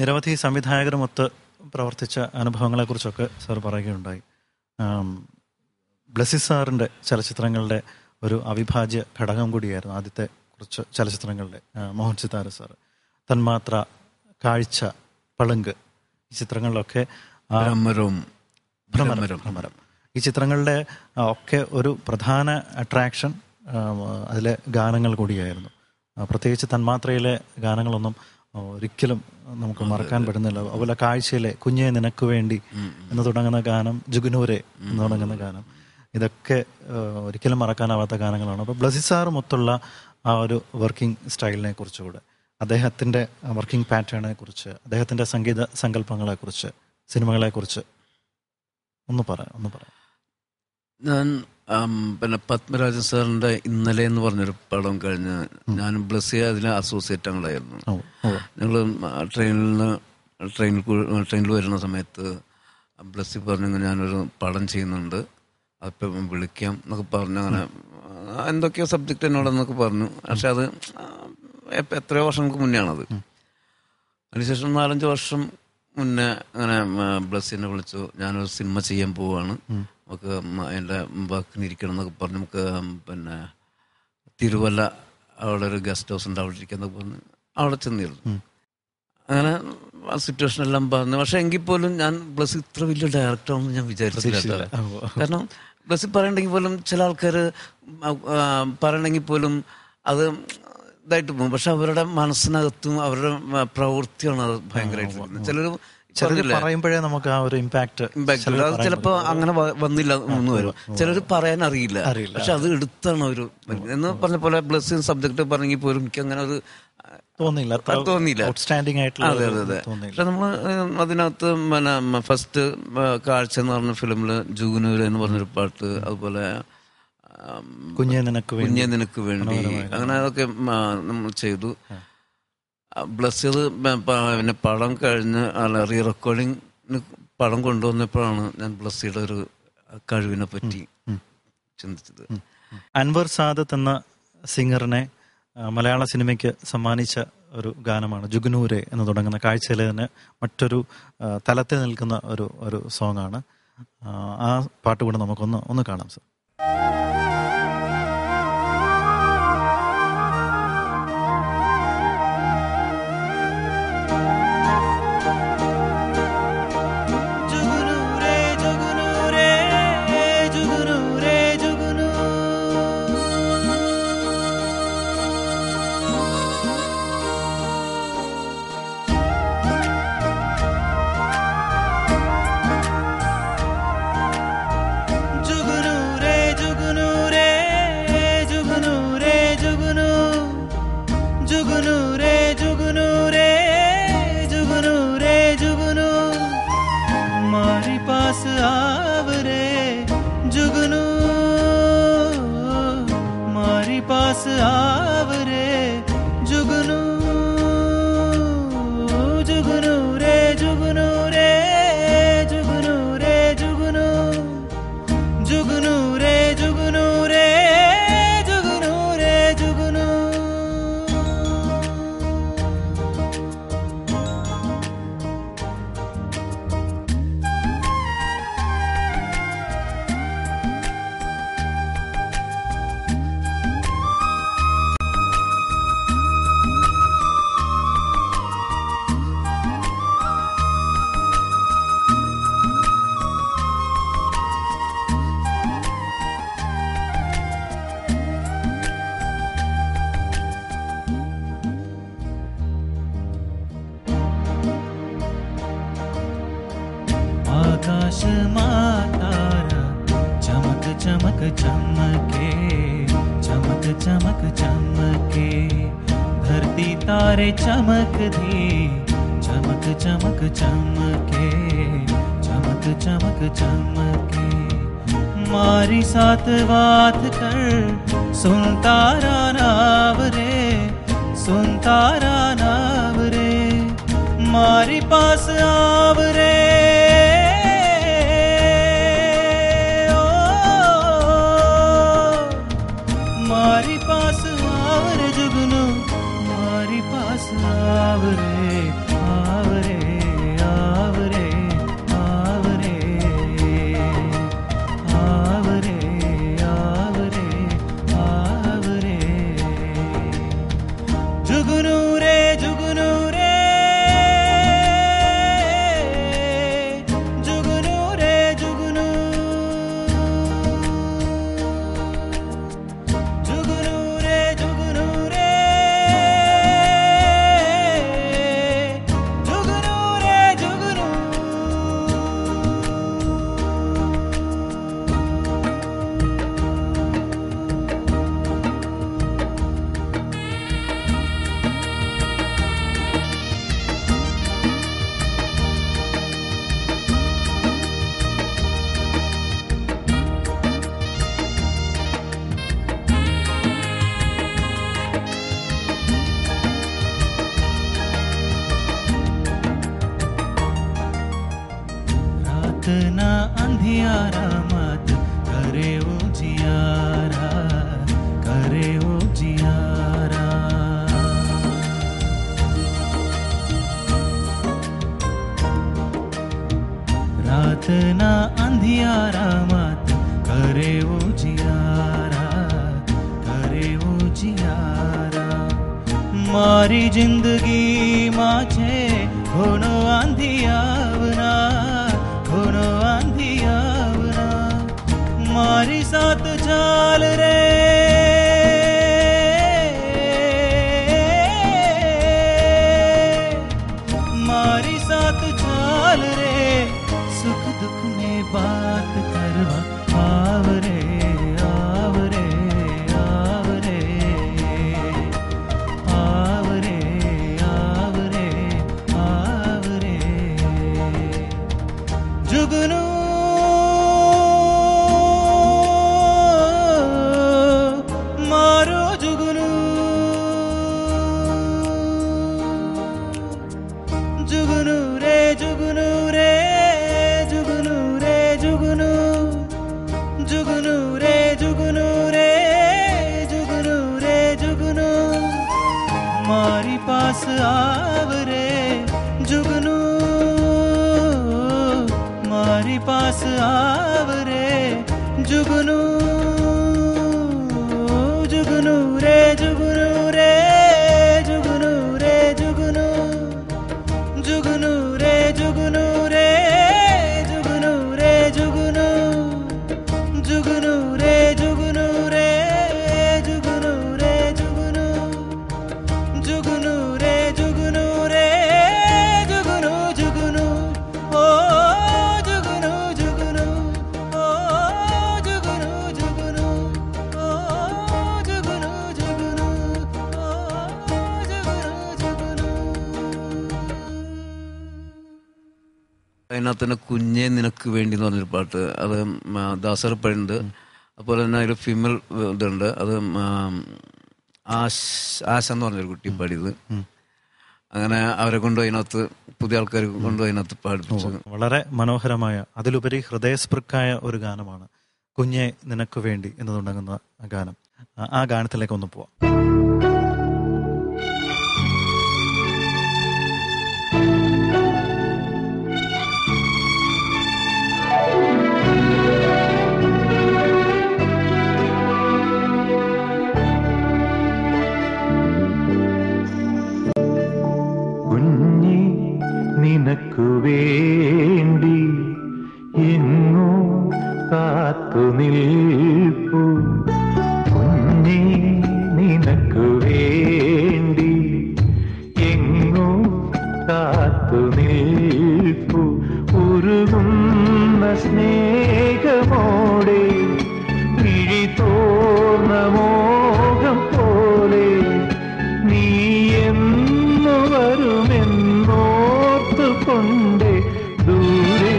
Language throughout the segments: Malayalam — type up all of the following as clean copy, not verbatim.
നിരവധി സംവിധായകരുമൊത്ത് പ്രവർത്തിച്ച അനുഭവങ്ങളെക്കുറിച്ചൊക്കെ സാർ പറയുകയുണ്ടായി. ബ്ലെസ്സി സാറിൻ്റെ ചലച്ചിത്രങ്ങളുടെ ഒരു അവിഭാജ്യ ഘടകം കൂടിയായിരുന്നു ആദ്യത്തെ കുറച്ച് ചലച്ചിത്രങ്ങളുടെ മോഹൻ സിതാര സാർ. തന്മാത്ര, കാഴ്ച, പളുങ്ക്, ഈ ചിത്രങ്ങളിലൊക്കെ ഭ്രമരം, ഈ ചിത്രങ്ങളുടെ ഒക്കെ ഒരു പ്രധാന അട്രാക്ഷൻ അതിലെ ഗാനങ്ങൾ കൂടിയായിരുന്നു. പ്രത്യേകിച്ച് തന്മാത്രയിലെ ഗാനങ്ങളൊന്നും ഒരിക്കലും നമുക്ക് മറക്കാൻ പറ്റുന്നില്ല. അതുപോലെ കാഴ്ചയിലെ കുഞ്ഞെ നിനക്ക് വേണ്ടി എന്ന് തുടങ്ങുന്ന ഗാനം, ജുഗുനൂരെ എന്ന് തുടങ്ങുന്ന ഗാനം, ഇതൊക്കെ ഒരിക്കലും മറക്കാനാവാത്ത ഗാനങ്ങളാണ്. അപ്പോൾ ബ്ലെസ്സി സാറുമൊത്തുള്ള ആ ഒരു വർക്കിംഗ് സ്റ്റൈലിനെ കുറിച്ചുകൂടെ, അദ്ദേഹത്തിൻ്റെ വർക്കിംഗ് പാറ്റേണിനെ കുറിച്ച്, അദ്ദേഹത്തിൻ്റെ സംഗീത സങ്കല്പങ്ങളെക്കുറിച്ച്, സിനിമകളെക്കുറിച്ച് ഒന്ന് പറയാം. ഞാൻ പിന്നെ പത്മരാജൻ സാറിൻ്റെ ഇന്നലെ എന്ന് പറഞ്ഞൊരു പടം കഴിഞ്ഞ് ഞാൻ ബ്ലെസ്സി അതിലെ അസോസിയേറ്റ് അംഗങ്ങളായിരുന്നു. ഞങ്ങൾ ട്രെയിനിൽ വരുന്ന സമയത്ത് ബ്ലെസ്സി പറഞ്ഞു ഞാനൊരു പടം ചെയ്യുന്നുണ്ട്, അപ്പം വിളിക്കാം എന്നൊക്കെ പറഞ്ഞു. അങ്ങനെ എന്തൊക്കെയോ സബ്ജക്റ്റ് എന്നോടെന്നൊക്കെ പറഞ്ഞു. പക്ഷെ അത് എത്രയോ വർഷങ്ങൾക്ക് മുന്നെയാണത്. അതിനുശേഷം 4-5 വർഷം മുന്നേ അങ്ങനെ ബ്ലെസ്സിനെ വിളിച്ചു, ഞാനൊരു സിനിമ ചെയ്യാൻ പോവാണ്, നമുക്ക് അതിൻ്റെ വാക്കിനിരിക്കണം എന്നൊക്കെ പറഞ്ഞു. നമുക്ക് പിന്നെ തിരുവല്ല അവിടെ ഒരു ഗസ്റ്റ് ഹൗസ് ഉണ്ട്, അവിടെ ഇരിക്കാന്നൊക്കെ പറഞ്ഞു. അവിടെ ചെന്നിരുന്നു. അങ്ങനെ ആ സിറ്റുവേഷൻ എല്ലാം പറഞ്ഞു. പക്ഷെ എങ്കിൽ പോലും ഞാൻ ബ്ലെസ്സി ഇത്ര വലിയ ഡയറക്ടറാണെന്ന് ഞാൻ വിചാരിച്ചില്ല. കാരണം ബ്ലെസ്സി പറയണ്ടെങ്കിൽ പോലും ചില ആൾക്കാർ പറയണമെങ്കിൽ പോലും അത് ഇതായിട്ട് പോകും. പക്ഷെ അവരുടെ മനസ്സിനകത്തും അവരുടെ പ്രവൃത്തിയാണ് അത് ഭയങ്കരമായിട്ട്. ചിലർ പറയുമ്പോഴേ നമുക്ക് ആ ഒരു ഇമ്പാക്ട് അത് ചിലപ്പോ അങ്ങനെ വന്നില്ല എന്ന് വരും. ചിലർ പറയാൻ അറിയില്ല, പക്ഷെ അത് എടുത്താണ് ഒരു എന്ന് പറഞ്ഞ പോലെ ബ്ലെസ്സി സബ്ജക്ട് പറഞ്ഞെങ്കിൽ പോലും എനിക്ക് അങ്ങനെ ഒരു തോന്നിയില്ല. അതെ. പക്ഷെ നമ്മൾ അതിനകത്ത് പിന്നെ ഫസ്റ്റ് കാഴ്ച എന്ന് പറഞ്ഞ ഫിലിമില് ജുഗുനൂര് എന്ന് പറഞ്ഞൊരു പാട്ട്, അതുപോലെ കുഞ്ഞെ നിനക്ക് വേണ്ടി, അങ്ങനെ അതൊക്കെ നമ്മൾ ചെയ്തു. ബ്ലെസ്സി അത് പിന്നെ പടം കഴിഞ്ഞ് റീ റെക്കോർഡിങ് പടം കൊണ്ടുവന്നപ്പോഴാണ് ഞാൻ ബ്ലെസ്സിയുടെ ഒരു കഴിവിനെ പറ്റി ചിന്തിച്ചത്. അൻവർ സാദത്ത് എന്ന സിംഗറിനെ മലയാള സിനിമയ്ക്ക് സമ്മാനിച്ച ഒരു ഗാനമാണ് ജുഗുനൂരെ എന്ന് തുടങ്ങുന്ന, കാഴ്ചയിലെ തന്നെ മറ്റൊരു തലത്തിൽ നിൽക്കുന്ന ഒരു സോങ്ങാണ്. ആ പാട്ട് കൂടെ നമുക്കൊന്ന് കാണാം സർ. तारे चमक दे, चमक चमक चमके, चमक चमक चमके। मारी साथ बात कर, सुन तारा नाव रे, सुन तारा नाव रे, मारी पास आव रे। मारी पास आव रे जुगनू, मारी पास आव रे। आवरे आवरे आवरे आवरे आवरे आवरे जुगनू रे जुगनू रे जुगनू रे जुगनू जुगनू रे जुगनू रे जुगनू रे जुगनू रात ना अंधियारा मत करे उजियारा करे उजियारा रात ना अंधियारा मत करे उजियारा करे उजियारा मारी जिंदगी माछे घोनो अंधियावना घोनो अंधियावना मारी साथ चाल रे मारी साथ चाल रे सुख दुख में बात करवा आवरे आवरे आवरे आवरे आवरे आवरे जुगनू मारो जुगनू जुगनू रे जुगनू रे जुगनू रे जुगनू जुगनू रे जुगनू रे जुगनू रे जुगनू मारी पास आवरे जुगनू मारी पास आवरे जुगनू जुगनू रे जुगनू रे जुगनू रे जुगनू जुगनू रे जुगनू रे जुगनू रे जुगनू जुगनू रे जुगनू रे जुगनू रे जुगनू जुगनू रे जुगनू रे जुगनू जुगनू ओ जुगनू जुगनू ओ जुगनू जुगनू ओ जुगनू जुगनू ओ जुगनू जुगनू അതിനകത്ത് തന്നെ കുഞ്ഞെ നിനക്ക് വേണ്ടി എന്ന് പറഞ്ഞൊരു പാട്ട്, അത് ദാസർപ്പഴുണ്ട്. അതുപോലെ തന്നെ ഒരു ഫീമെയിൽ ഇതുണ്ട്, അത് ആശ എന്ന് പറഞ്ഞൊരു കുട്ടി പാടിയത്. അങ്ങനെ അവരെ കൊണ്ട് അതിനകത്ത് പുതിയ ആൾക്കാർ കൊണ്ട് അതിനകത്ത് പാടിപ്പിച്ചു. വളരെ മനോഹരമായ, അതിലുപരി ഹൃദയസ്പൃക്കായ ഒരു ഗാനമാണ് കുഞ്ഞെ നിനക്ക് വേണ്ടി എന്ന് തുടങ്ങുന്ന ഗാനം. ആ ഗാനത്തിലേക്ക് ഒന്ന് പോവാം. കുഞ്ഞി നിനക്കു വേണ്ടി എങ്ങോ കാത്തു നിൽപ്പു, കുഞ്ഞി നിനക്കു വേണ്ടി എങ്ങോ കാത്തു നിൽപ്പു, ഉരുകുന്ന സ്നേഹമോടെ വിഴി തോർന്ന മോഹം പോലെ നീ എന്നു വരുമെന്നോർത്തുകൊണ്ട് ദൂരെ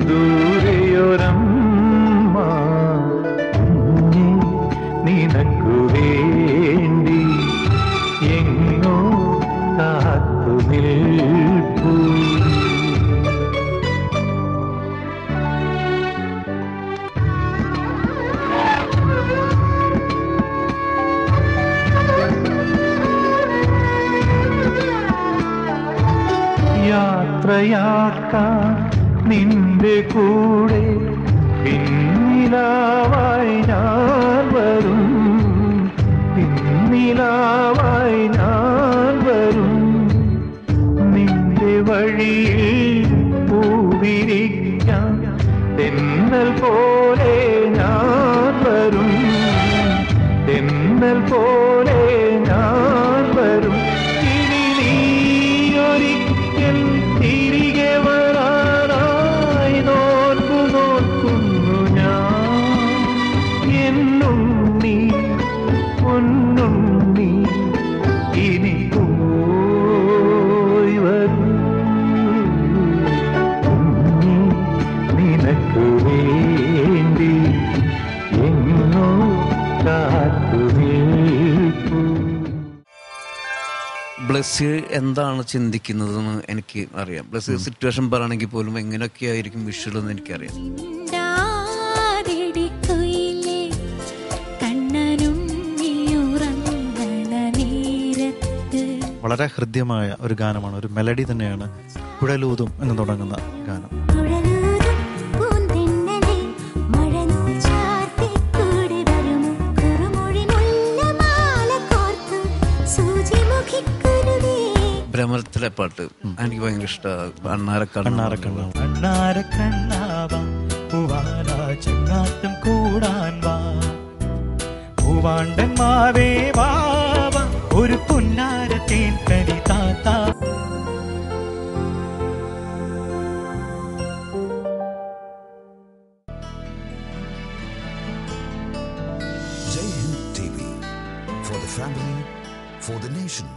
ദൂരെയൊരമ്മ, കുഞ്ഞി നിനക്കു വേണ്ടി എങ്ങോ കാത്തു നിൽപ്പു. या യാത്രയാക്കാൻ നിന്റെ കൂടെ പിന്നിലാവായി ഞാൻ വരും, പിന്നിലാവായി ഞാൻ വരും. നിന്റെ വഴിയിൽ പൂവിരിക്കാൻ തെന്നൽ പോലെ ഞാൻ വരും, തെന്നൽ പോലെ ഞാൻ വരും. ഇനി നീ ഒരിക്കൽ തിരികെ വരാനായി നോക്കുന്നു ഞാൻ. എന്നുണ്ണി പൊന്നുണ്ണി ഇനി പോയി വരൂ. കുഞ്ഞി നിനക്ക് വേണ്ടി എങ്ങോ കാത്തു നിൽപ്പൂ. ബ്ലെസ്സി എന്താണ് ചിന്തിക്കുന്നതെന്ന് എനിക്ക് അറിയാം. ബ്ലെസ്സി സിറ്റുവേഷൻ പറയുകയാണെങ്കിൽ പോലും എങ്ങനെയൊക്കെ ആയിരിക്കും വിഷ്വൽ എന്ന് എനിക്കറിയാം. വളരെ ഹൃദ്യമായ ഒരു ഗാനമാണ്, ഒരു മെലഡി തന്നെയാണ്. കുഴലൂതും എന്ന് തുടങ്ങുന്ന ഗാനം. ഭ്രമരത്തിലെ പാട്ട് എനിക്ക് ഭയങ്കര ഇഷ്ടമാണ്. ചെങ്ങാത്തം കൂടാൻ വാ പൂവാണ്ടൻ മാവേ വാവ ഒരു പുന്നാര തേൻ കനി താത്ത. Jai Hind TV, for the family, for the nation.